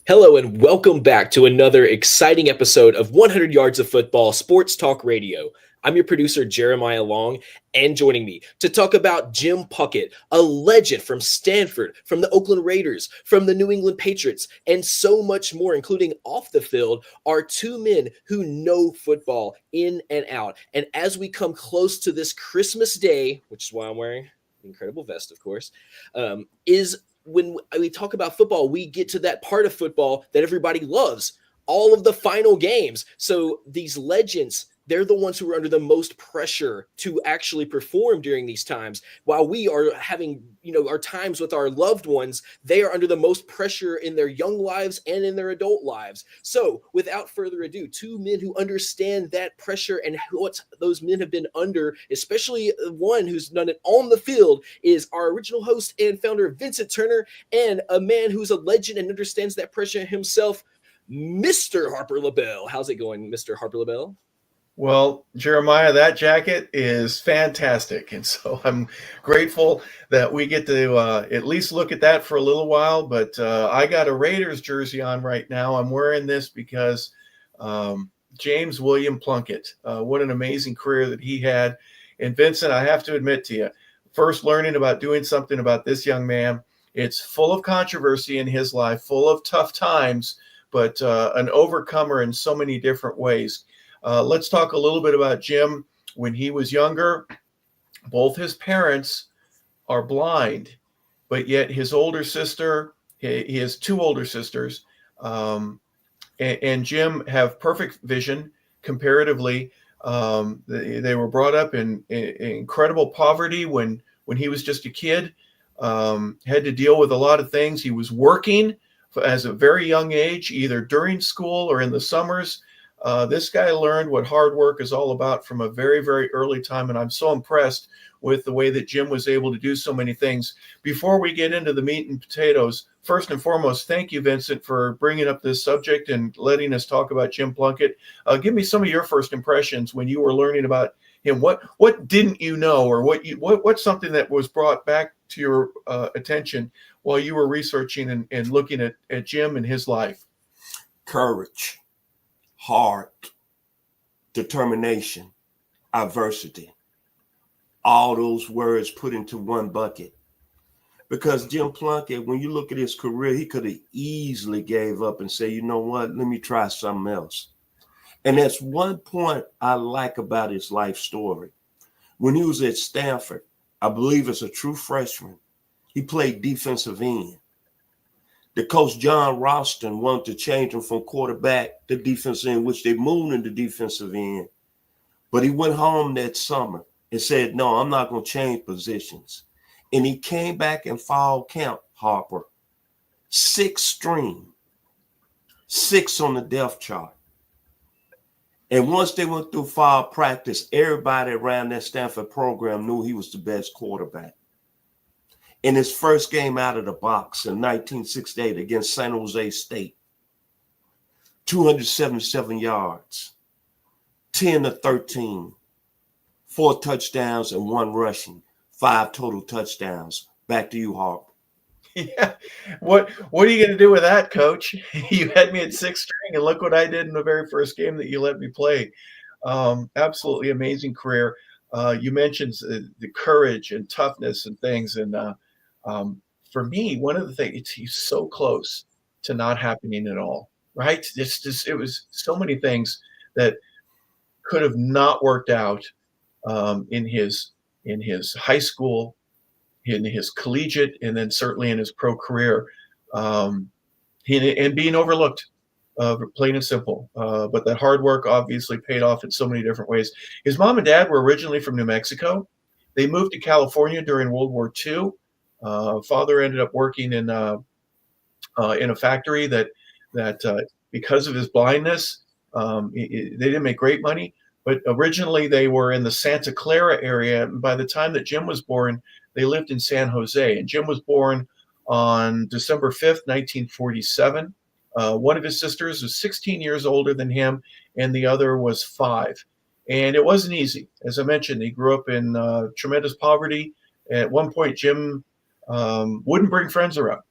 Hello and welcome back to another exciting episode of 100 Yards of Football Sports Talk Radio. I'm your producer, Jeremiah Long, and joining me to talk about Jim Plunkett, a legend from Stanford, from the Oakland Raiders, from the New England Patriots, and so much more, including off the field, are two men who know football in and out. And as we come close to this Christmas Day, which is why I'm wearing an incredible vest, of course, is when we talk about football, we get to that part of football that everybody loves, all of the final games. So these legends, they're the ones who are under the most pressure to actually perform during these times. While we are having, our times with our loved ones, they are under the most pressure in their young lives and in their adult lives. So without further ado, two men who understand that pressure and what those men have been under, especially one who's done it on the field, is our original host and founder, Vincent Turner, and a man who's a legend and understands that pressure himself, Mr. Harper LaBelle. How's it going, Mr. Harper LaBelle? Well, Jeremiah, that jacket is fantastic. And so I'm grateful that we get to at least look at that for a little while. But I got a Raiders jersey on right now. I'm wearing this because James William Plunkett, what an amazing career that he had. And Vincent, I have to admit to you, first learning about doing something about this young man, it's full of controversy in his life, full of tough times, but an overcomer in so many different ways. Let's talk a little bit about Jim. When he was younger, both his parents are blind, but yet his older sister, he has two older sisters, and Jim have perfect vision comparatively. They were brought up in incredible poverty when he was just a kid, had to deal with a lot of things. He was working as a very young age, either during school or in the summers. This guy learned what hard work is all about from a very, very early time, and I'm so impressed with the way that Jim was able to do so many things. Before we get into the meat and potatoes, first and foremost, thank you, Vincent, for bringing up this subject and letting us talk about Jim Plunkett. Give me some of your first impressions when you were learning about him. What didn't you know, or what's something that was brought back to your attention while you were researching and looking at Jim and his life? Courage, heart, determination, adversity, all those words put into one bucket. Because Jim Plunkett, when you look at his career, he could have easily gave up and say, you know what, let me try something else. And that's one point I like about his life story. When he was at Stanford, I believe as a true freshman, he played defensive end. The coach, John Ralston, wanted to change him from quarterback to defensive end, which they moved into defensive end. But he went home that summer and said, no, I'm not going to change positions. And he came back in fall camp, Harper, 6th string, 6 on the depth chart. And once they went through fall practice, everybody around that Stanford program knew he was the best quarterback. In his first game out of the box in 1968 against San Jose State, 277 yards, 10-13, 4 touchdowns and 1 rushing, 5 total touchdowns. Back to you, Harp. Yeah. What are you going to do with that, Coach? You had me at 6th string, and look what I did in the very first game that you let me play. Absolutely amazing career. You mentioned the courage and toughness and things, and for me, one of the things, he's so close to not happening at all, right? It was so many things that could have not worked out in his high school, in his collegiate, and then certainly in his pro career, and being overlooked, plain and simple. But that hard work obviously paid off in so many different ways. His mom and dad were originally from New Mexico. They moved to California during World War II. Father ended up working in a factory that because of his blindness, they didn't make great money. But originally they were in the Santa Clara area. And by the time that Jim was born, they lived in San Jose. And Jim was born on December 5th, 1947. One of his sisters was 16 years older than him, and the other was 5. And it wasn't easy. As I mentioned, he grew up in tremendous poverty. At one point, Jim wouldn't bring friends around.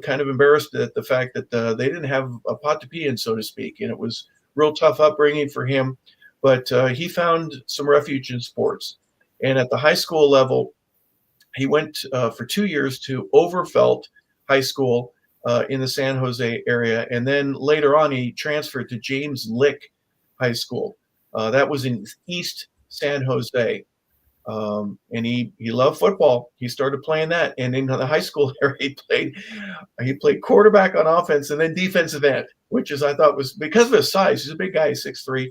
Kind of embarrassed at the fact that they didn't have a pot to pee in, so to speak, and it was real tough upbringing for him. But he found some refuge in sports, and at the high school level, he went for 2 years to Overfelt High School in the San Jose area, and then later on he transferred to James Lick High School. That was in East San Jose. And he loved football. He started playing that, and in the high school area, he played quarterback on offense and then defensive end, which is I thought was because of his size. He's a big guy, 6'3".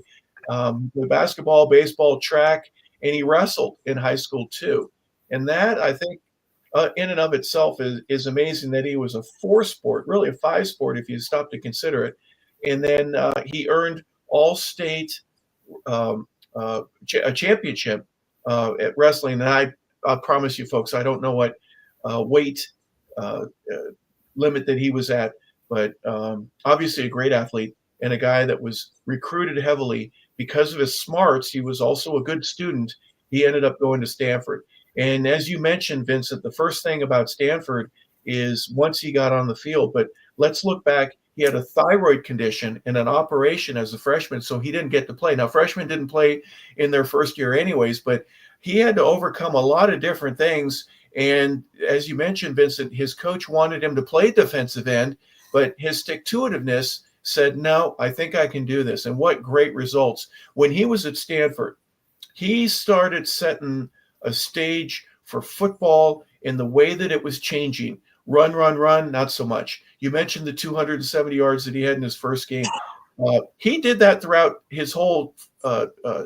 With basketball, baseball, track, and he wrestled in high school too. And that I think, in and of itself, is amazing that he was a 4-sport, really a 5-sport if you stop to consider it. And then he earned All-State a championship at wrestling. And I promise you, folks, I don't know what weight limit that he was at, but obviously a great athlete and a guy that was recruited heavily because of his smarts. He was also a good student. He ended up going to Stanford. And as you mentioned, Vincent, the first thing about Stanford is once he got on the field, but let's look back. He had a thyroid condition and an operation as a freshman, so he didn't get to play. Now, freshmen didn't play in their first year anyways, but he had to overcome a lot of different things. And as you mentioned, Vincent, his coach wanted him to play defensive end, but his stick-to-itiveness said, no, I think I can do this. And what great results. When he was at Stanford, he started setting a stage for football in the way that it was changing. Run, not so much. You mentioned the 270 yards that he had in his first game. He did that throughout his whole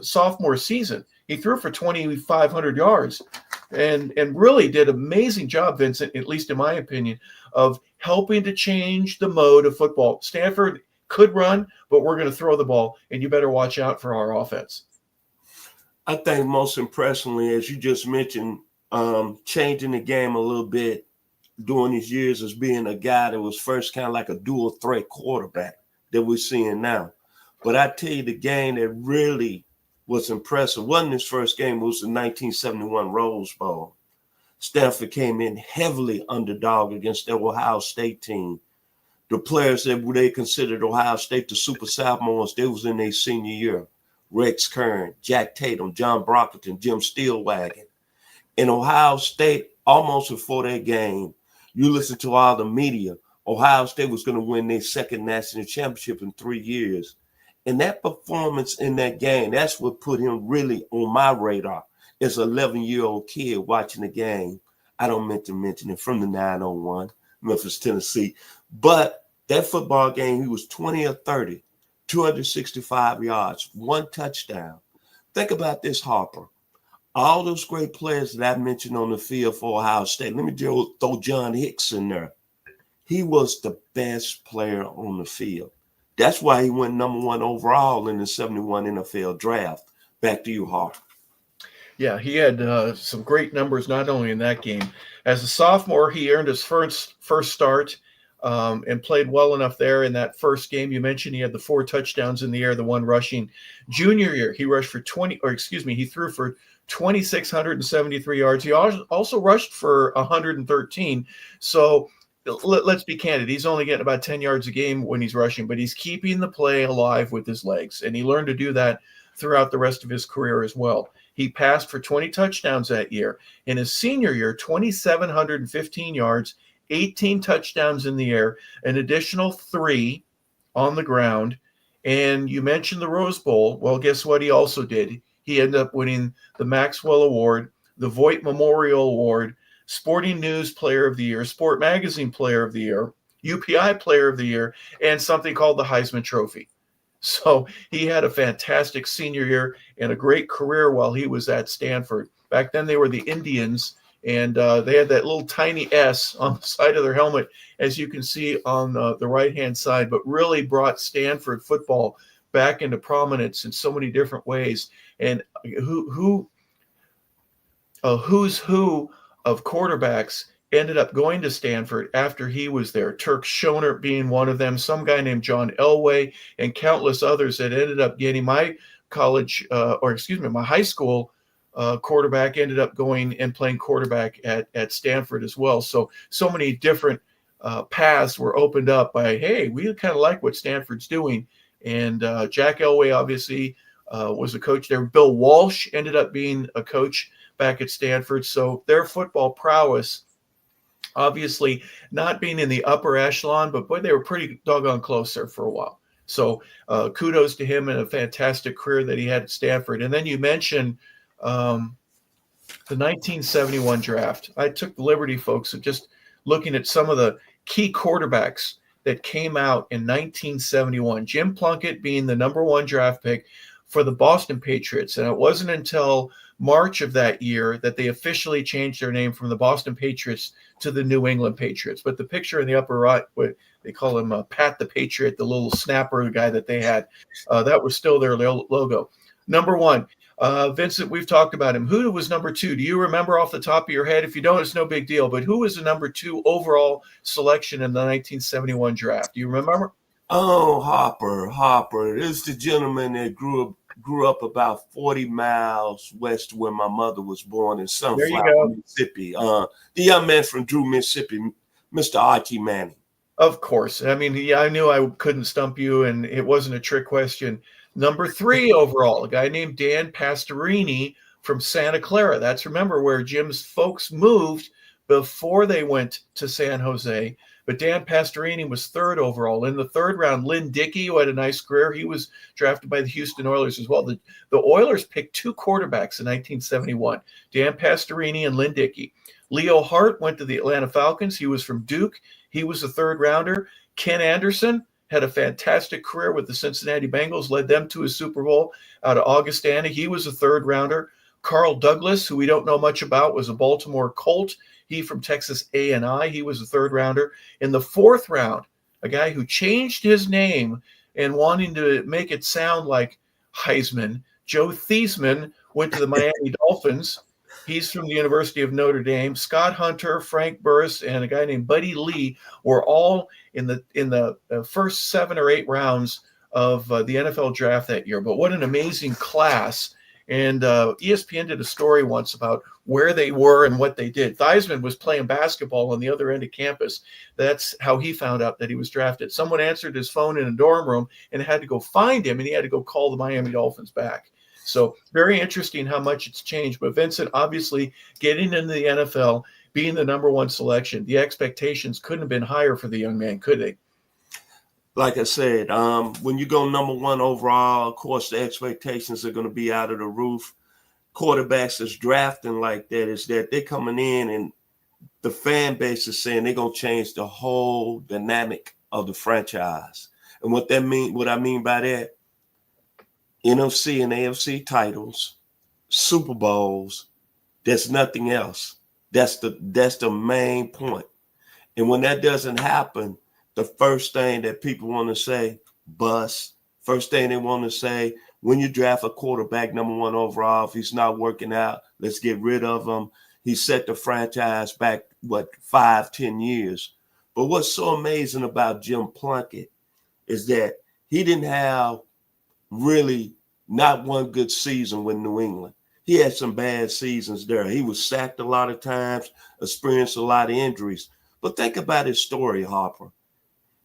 sophomore season. He threw for 2,500 yards and really did an amazing job, Vincent, at least in my opinion, of helping to change the mode of football. Stanford could run, but we're going to throw the ball, and you better watch out for our offense. I think most impressively, as you just mentioned, changing the game a little bit during his years as being a guy that was first kind of like a dual threat quarterback that we're seeing now. But I tell you, the game that really was impressive wasn't his first game. It was the 1971 Rose Bowl. Stanford came in heavily underdog against the Ohio State team. The players that they considered Ohio State the super sophomores, they was in their senior year. Rex Kern, Jack Tatum, John Brockington, Jim Steelwagon. In Ohio State, almost before that game, you listen to all the media, Ohio State was going to win their second national championship in 3 years. And that performance in that game, that's what put him really on my radar as an 11-year-old kid watching the game. I don't meant to mention it, from the 901, Memphis, Tennessee. But that football game, he was 20 or 30, 265 yards, 1 touchdown. Think about this, Harper. All those great players that I mentioned on the field for Ohio State, let me throw John Hicks in there. He was the best player on the field. That's why he went number 1 overall in the 71 NFL draft. Back to you, Harper. Yeah, he had some great numbers, not only in that game. As a sophomore, he earned his first start and played well enough there in that first game. You mentioned he had the 4 touchdowns in the air, the 1 rushing. Junior year, he he threw for 2,673 yards. He also rushed for 113. So let's be candid. He's only getting about 10 yards a game when he's rushing, but he's keeping the play alive with his legs. And he learned to do that throughout the rest of his career as well. He passed for 20 touchdowns that year. In his senior year, 2,715 yards, 18 touchdowns in the air, an additional 3 on the ground. And you mentioned the Rose Bowl. Well, guess what he also did? He ended up winning the Maxwell Award, the Voight Memorial Award, Sporting News Player of the Year, Sport Magazine Player of the Year, UPI Player of the Year, and something called the Heisman Trophy. So he had a fantastic senior year and a great career while he was at Stanford. Back then they were the Indians, and they had that little tiny S on the side of their helmet, as you can see on the right-hand side, but really brought Stanford football back into prominence in so many different ways. And who's who of quarterbacks ended up going to Stanford after he was there. Turk Schoner being one of them, some guy named John Elway, and countless others that ended up getting my high school quarterback, ended up going and playing quarterback at Stanford as well. So many different paths were opened up by, hey, we kind of like what Stanford's doing. And Jack Elway obviously was a coach there. Bill Walsh ended up being a coach back at Stanford. So their football prowess, obviously not being in the upper echelon, but boy, they were pretty doggone close there for a while. So kudos to him and a fantastic career that he had at Stanford. And then you mentioned the 1971 draft. I took the liberty, folks, of just looking at some of the key quarterbacks that came out in 1971. Jim Plunkett being the number one draft pick for the Boston Patriots. And it wasn't until March of that year that they officially changed their name from the Boston Patriots to the New England Patriots. But the picture in the upper right, what they call him Pat the Patriot, the little snapper, the guy that they had, that was still their logo. Number one, Vincent, we've talked about him. Who was number two? Do you remember off the top of your head? If you don't, it's no big deal. But who was the number two overall selection in the 1971 draft? Do you remember? Oh, Harper. This is the gentleman that grew up about 40 miles west of where my mother was born in Sunflower, Mississippi. The young man from Drew, Mississippi, Mr. Archie Manning. Of course. I mean, I knew I couldn't stump you, and it wasn't a trick question. Number three overall, a guy named Dan Pastorini from Santa Clara. That's, remember, where Jim's folks moved before they went to San Jose. But Dan Pastorini was third overall. In the third round, Lynn Dickey, who had a nice career, he was drafted by the Houston Oilers as well. The Oilers picked two quarterbacks in 1971, Dan Pastorini and Lynn Dickey. Leo Hart went to the Atlanta Falcons. He was from Duke. He was a third rounder. Ken Anderson had a fantastic career with the Cincinnati Bengals, led them to a Super Bowl out of Augustana. He was a third rounder. Carl Douglas, who we don't know much about, was a Baltimore Colt. He from Texas A&I. He was a third rounder. In the fourth round, a guy who changed his name and wanting to make it sound like Heisman, Joe Theismann, went to the Miami Dolphins. He's from the University of Notre Dame. Scott Hunter, Frank Burris, and a guy named Buddy Lee were all in the first 7 or 8 rounds of the NFL draft that year. But what an amazing class. And ESPN did a story once about where they were and what they did. Theismann was playing basketball on the other end of campus. That's how he found out that he was drafted. Someone answered his phone in a dorm room and had to go find him, and he had to go call the Miami Dolphins back. So very interesting how much it's changed. But Vincent, obviously getting into the NFL, being the number one selection, the expectations couldn't have been higher for the young man, could they? Like I said, when you go number one overall, of course, the expectations are going to be out of the roof. Quarterbacks that's drafting like that is that they're coming in and the fan base is saying they're going to change the whole dynamic of the franchise. And what I mean by that, NFC and AFC titles, Super Bowls, there's nothing else. That's the main point. And when that doesn't happen, the first thing that people want to say, bust. First thing they want to say, when you draft a quarterback number one overall, if he's not working out, let's get rid of him. He set the franchise back, 5-10 years. But what's so amazing about Jim Plunkett is that he didn't have really not one good season with New England. He had some bad seasons there. He was sacked a lot of times, experienced a lot of injuries. But think about his story, Harper.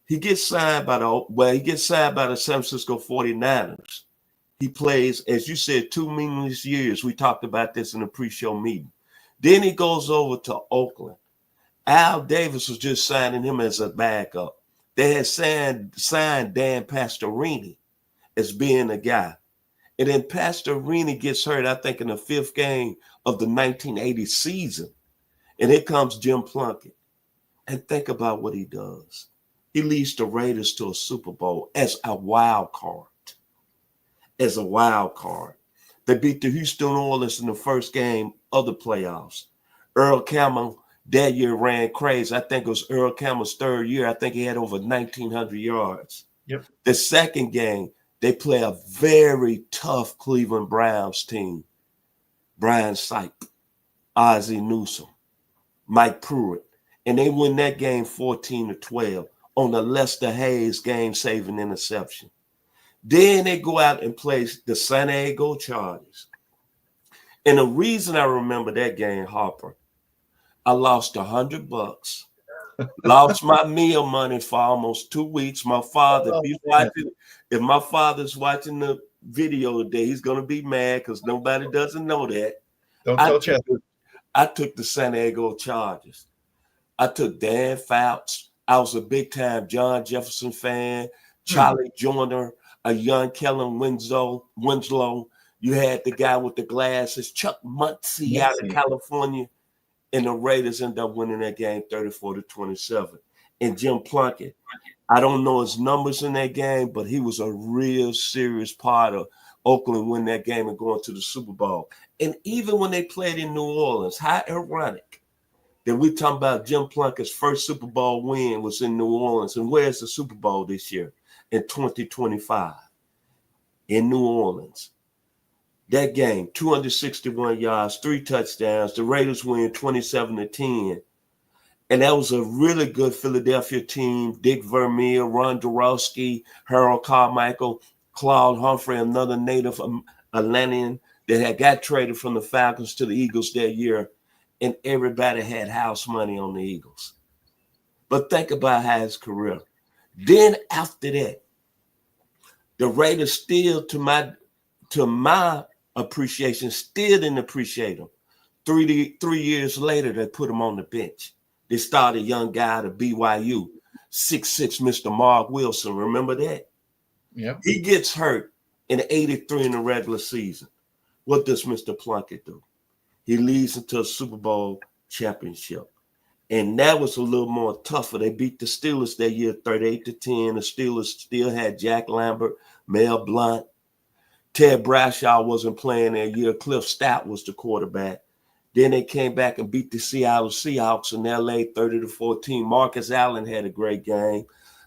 He gets signed by the San Francisco 49ers. He plays, as you said, 2 meaningless years. We talked about this in the pre-show meeting. Then he goes over to Oakland. Al Davis was just signing him as a backup. They had signed Dan Pastorini as being a guy. And then Pastorini gets hurt, I think, in the 5th game of the 1980 season. And here comes Jim Plunkett. And think about what he does. He leads the Raiders to a Super Bowl as a wild card. They beat the Houston Oilers in the first game of the playoffs. Earl Campbell that year ran crazy. I think it was Earl Campbell's 3rd year. I think he had over 1,900 yards. Yep. The second game, they play a very tough Cleveland Browns team. Brian Sipe, Ozzie Newsome, Mike Pruitt. And they win that game 14-12 on the Lester Hayes game-saving interception. Then they go out and play the San Diego Chargers. And the reason I remember that game, Harper, I lost $100, lost my meal money for almost 2 weeks. My father, if my father's watching the video today, he's gonna be mad because nobody doesn't know that. Don't tell Chester. I took the San Diego Chargers. I took Dan Fouts. I was a big time John Jefferson fan. Charlie Joyner, a young Kellen Winslow. You had the guy with the glasses, Chuck Muncie out of California. And the Raiders ended up winning that game 34-27. And Jim Plunkett, I don't know his numbers in that game, but he was a real serious part of Oakland winning that game and going to the Super Bowl. And even when they played in New Orleans, how ironic that we're talking about Jim Plunkett's first Super Bowl win was in New Orleans. And where's the Super Bowl this year? In 2025 in New Orleans. That game, 261 yards, 3 touchdowns. The Raiders win 27-10. And that was a really good Philadelphia team. Dick Vermeer, Ron Dorowski, Harold Carmichael, Claude Humphrey, another native Atlantean that had got traded from the Falcons to the Eagles that year. And everybody had house money on the Eagles. But think about how his career. Then after that, the Raiders still, to my appreciation, still didn't appreciate him. 3 years later, they put him on the bench. They started a young guy to BYU, 6'6", Mr. Mark Wilson. Remember that? Yep. He gets hurt in 83 in the regular season. What does Mr. Plunkett do? He leads into a Super Bowl championship. And that was a little more tougher. They beat the Steelers that year 38-10. The Steelers still had Jack Lambert, Mel Blount. Ted Bradshaw wasn't playing that year. Cliff Stout was the quarterback. Then they came back and beat the Seattle Seahawks in LA 30-14. Marcus Allen had a great game.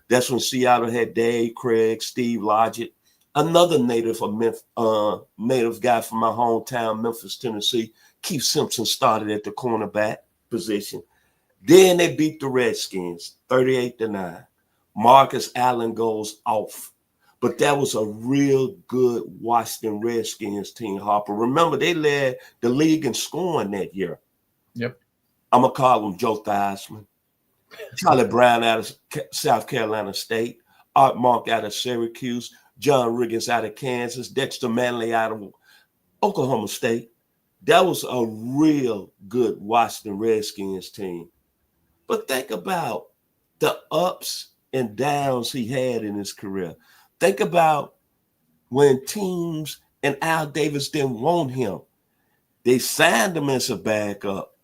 That's when Seattle had Dave Craig, Steve Logic, another native guy from my hometown, Memphis, Tennessee. Keith Simpson started at the cornerback position. Then they beat the Redskins 38-9. Marcus Allen goes off. But that was a real good Washington Redskins team, Harper. Remember, they led the league in scoring that year. Yep. I'm going to call him Joe Theismann. Charlie Brown out of South Carolina State. Art Monk out of Syracuse. John Riggins out of Kansas. Dexter Manley out of Oklahoma State. That was a real good Washington Redskins team. But think about the ups and downs he had in his career. Think about when teams and Al Davis didn't want him. They signed him as a backup.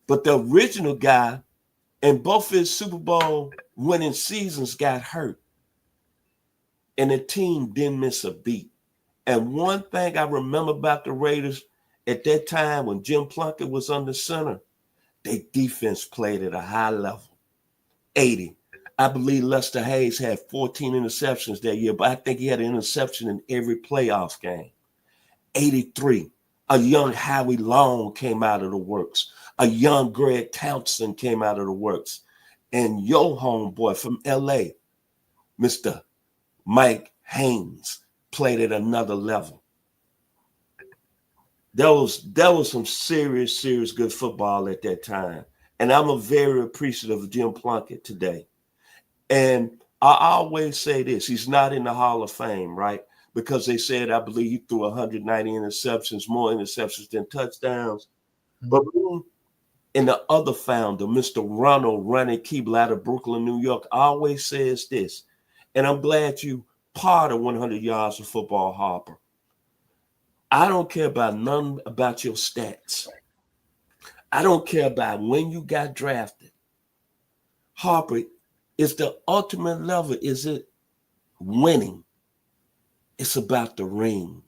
But the original guy in both his Super Bowl winning seasons got hurt. And the team didn't miss a beat. And one thing I remember about the Raiders at that time when Jim Plunkett was under center, their defense played at a high level. 80. I believe Lester Hayes had 14 interceptions that year, but I think he had an interception in every playoff game. 83. A young Howie Long came out of the works. A young Greg Townsend came out of the works. And your homeboy from LA, Mr. Mike Haynes, played at another level. That was some serious good football at that time. And I'm very appreciative of Jim Plunkett today. And I always say this, he's not in the Hall of Fame, right? Because they said, I believe he threw 190 interceptions, more interceptions than touchdowns. But and the other founder, Mr. Ronald Ronnie Keeble out of Brooklyn, New York, always says this, and I'm glad you part of 100 yards of football, Harper. I don't care about none about your stats. I don't care about when you got drafted. Harper, is the ultimate level, is it winning? It's about the ring.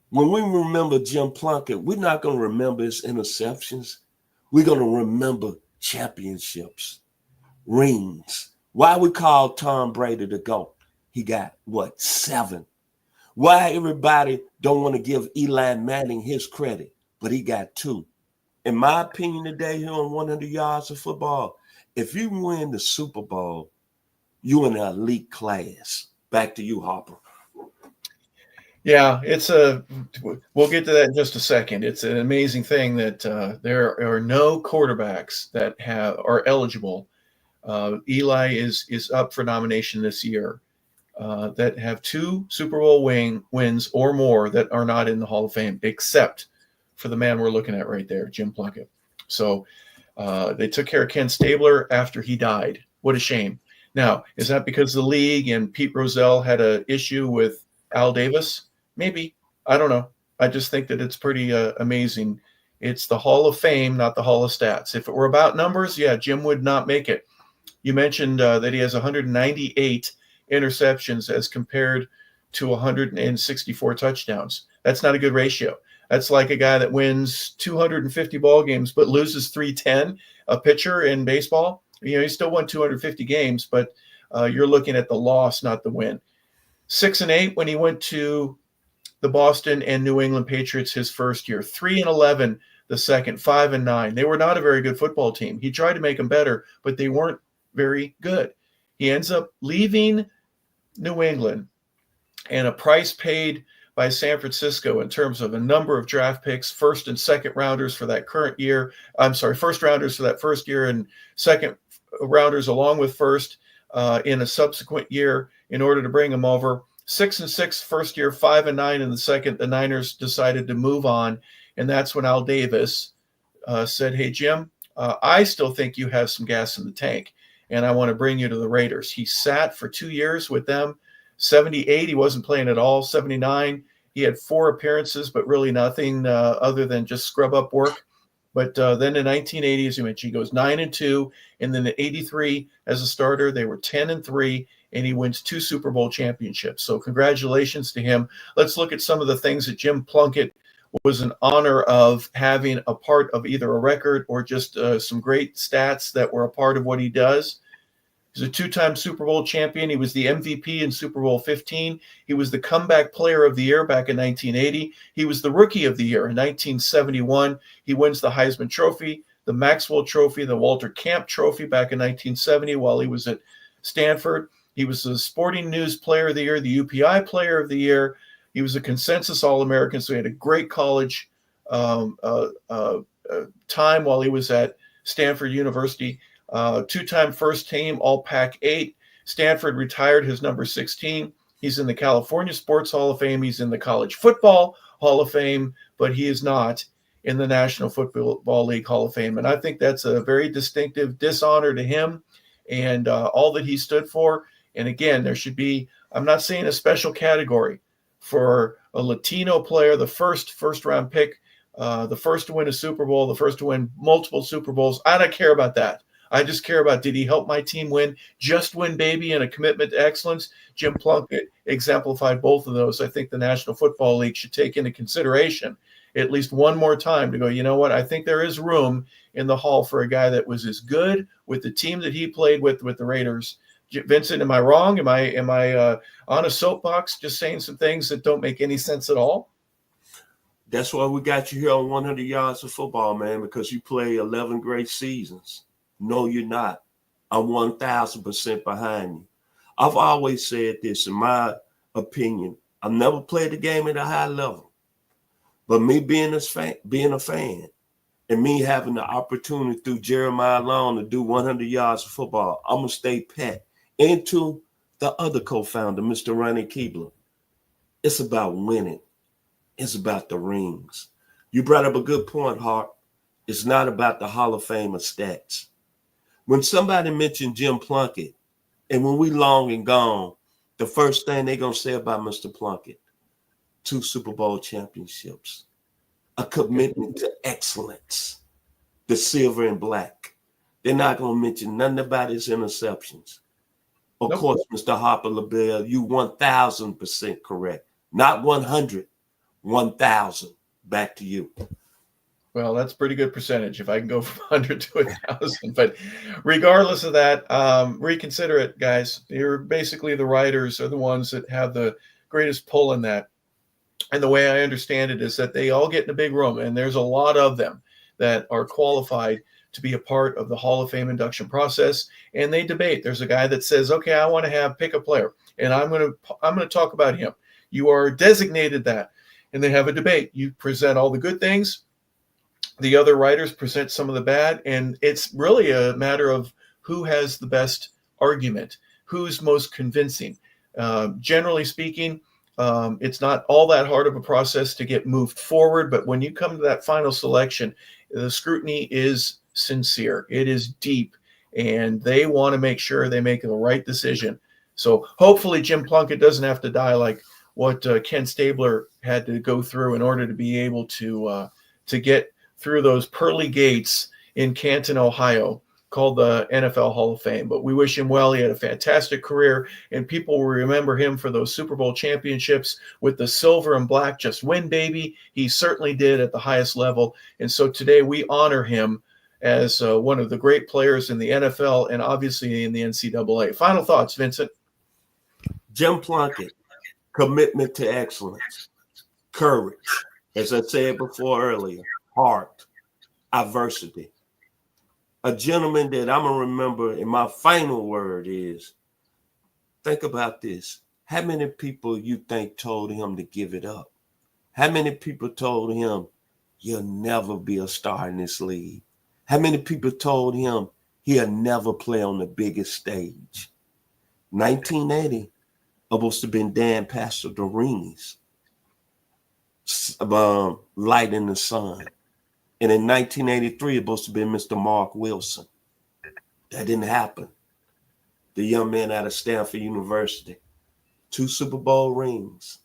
When we remember Jim Plunkett, we're not going to remember his interceptions. We're going to remember championships, rings. Why we call Tom Brady the GOAT? He got, 7? Why everybody don't want to give Eli Manning his credit, but he got 2. In my opinion today here on 100 Yards of Football, if you win the Super Bowl, you're in an elite class. Back to you, Harper. Yeah, we'll get to that in just a second. It's an amazing thing that there are no quarterbacks that are eligible. Eli is up for nomination this year that have 2 Super Bowl wins or more that are not in the Hall of Fame, except for the man we're looking at right there, Jim Plunkett. So they took care of Ken Stabler after he died. What a shame. Now, is that because the league and Pete Rozelle had an issue with Al Davis? Maybe. I don't know. I just think that it's pretty amazing. It's the Hall of Fame, not the Hall of Stats. If it were about numbers, yeah, Jim would not make it. You mentioned that he has 198 interceptions as compared to 164 touchdowns. That's not a good ratio. That's like a guy that wins 250 ball games but loses 310, a pitcher in baseball. He still won 250 games, but you're looking at the loss, not the win. 6-8 when he went to the Boston and New England Patriots his first year. 3-11 the second. 5-9. They were not a very good football team. He tried to make them better, but they weren't very good. He ends up leaving New England, and a price paid by San Francisco in terms of a number of draft picks, first and second rounders for that current year. First rounders for that first year and second rounders along with first in a subsequent year in order to bring him over. 6-6 first year, 5-9 in the second. The Niners decided to move on, and that's when Al Davis said, "Hey, Jim, I still think you have some gas in the tank, and I want to bring you to the Raiders." He sat for 2 years with them. 78, he wasn't playing at all. 79, he had 4 appearances, but really nothing other than just scrub up work. But then in 1980, as you mentioned, he goes 9-2, and then in 83 as a starter, they were 10-3. And he wins 2 Super Bowl championships. So congratulations to him. Let's look at some of the things that Jim Plunkett was in honor of having a part of either a record or just some great stats that were a part of what he does. He's a 2-time Super Bowl champion. He was the MVP in Super Bowl 15. He was the comeback player of the year back in 1980. He was the rookie of the year in 1971. He wins the Heisman Trophy, the Maxwell Trophy, the Walter Camp Trophy back in 1970 while he was at Stanford. He was the Sporting News Player of the Year, the UPI Player of the Year. He was a consensus All-American, so he had a great college time while he was at Stanford University. 2-time first team All-Pac-8. Stanford retired his number 16. He's in the California Sports Hall of Fame. He's in the College Football Hall of Fame, but he is not in the National Football League Hall of Fame. And I think that's a very distinctive dishonor to him and all that he stood for. And again, there should be, I'm not saying a special category for a Latino player, the first round pick, the first to win a Super Bowl, the first to win multiple Super Bowls. I don't care about that. I just care about, did he help my team win? Just win, baby, and a commitment to excellence. Jim Plunkett exemplified both of those. I think the National Football League should take into consideration at least one more time to go, you know what? I think there is room in the hall for a guy that was as good with the team that he played with the Raiders. Vincent, am I wrong? Am I on a soapbox just saying some things that don't make any sense at all? That's why we got you here on 100 Yards of Football, man, because you play 11 great seasons. No, you're not. I'm 1,000% behind you. I've always said this, in my opinion. I've never played the game at a high level. But me being a fan, and me having the opportunity through Jeremiah Long to do 100 Yards of Football, I'm going to stay pat. And to the other co-founder, Mr. Ronnie Keebler, it's about winning. It's about the rings. You brought up a good point, Hart. It's not about the Hall of Fame or stats. When somebody mentioned Jim Plunkett, and when we long and gone, the first thing they're going to say about Mr. Plunkett, 2 Super Bowl championships, a commitment to excellence, the silver and black. They're not going to mention nothing about his interceptions. Of course, Mr. Harper LaBelle, you 1,000% correct. Not 100, 1,000. Back to you. Well, that's a pretty good percentage if I can go from 100 to 1,000. But regardless of that, reconsider it, guys. You're basically the writers are the ones that have the greatest pull in that. And the way I understand it is that they all get in a big room, and there's a lot of them that are qualified to be a part of the Hall of Fame induction process, and they debate. There's a guy that says, okay, I want to pick a player, and I'm going to talk about him. you are designated that. And they have a debate. You present all the good things. The other writers present some of the bad. And it's really a matter of who has the best argument, who's most convincing. Generally speaking, it's not all that hard of a process to get moved forward. But when you come to that final selection, the scrutiny is sincere. It is deep. And they want to make sure they make the right decision. So hopefully Jim Plunkett doesn't have to die like what Ken Stabler had to go through in order to be able to get through those pearly gates in Canton, Ohio, called the NFL Hall of Fame. But we wish him well. He had a fantastic career, and people will remember him for those Super Bowl championships with the silver and black just win, baby. He certainly did at the highest level. And so today we honor him as one of the great players in the NFL and obviously in the NCAA. Final thoughts, Vincent? Jim Plunkett, commitment to excellence, courage, as I said before earlier, heart, adversity. A gentleman that I'm going to remember, and my final word is, think about this. How many people you think told him to give it up? How many people told him, you'll never be a star in this league? How many people told him he'll never play on the biggest stage? 1980, supposed to have been Dan Pastorini, Light in the Sun. And in 1983, it was supposed to have been Mr. Mark Wilson. That didn't happen. The young man out of Stanford University, 2 Super Bowl rings.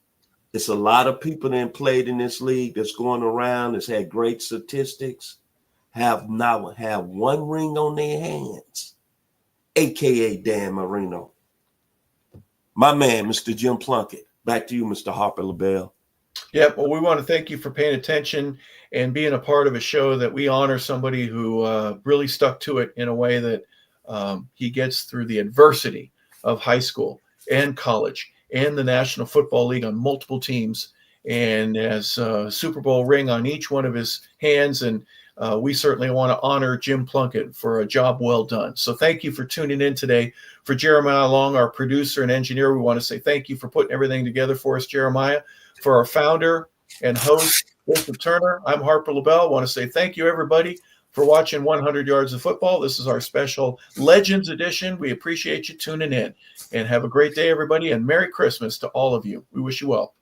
It's a lot of people that played in this league that's going around, that's had great statistics, have not had 1 ring on their hands, a.k.a. Dan Marino. My man, Mr. Jim Plunkett. Back to you, Mr. Harper LaBelle. Yep. Well, we want to thank you for paying attention and being a part of a show that we honor somebody who really stuck to it in a way that he gets through the adversity of high school and college and the National Football League on multiple teams, and has a Super Bowl ring on each one of his hands. And we certainly want to honor Jim Plunkett for a job well done. So thank you for tuning in today. For Jeremiah Long, our producer and engineer, we want to say thank you for putting everything together for us, Jeremiah. For our founder and host, Vincent Turner, I'm Harper LaBelle. I want to say thank you, everybody, for watching 100 Yards of Football. This is our special Legends edition. We appreciate you tuning in. And have a great day, everybody, and Merry Christmas to all of you. We wish you well.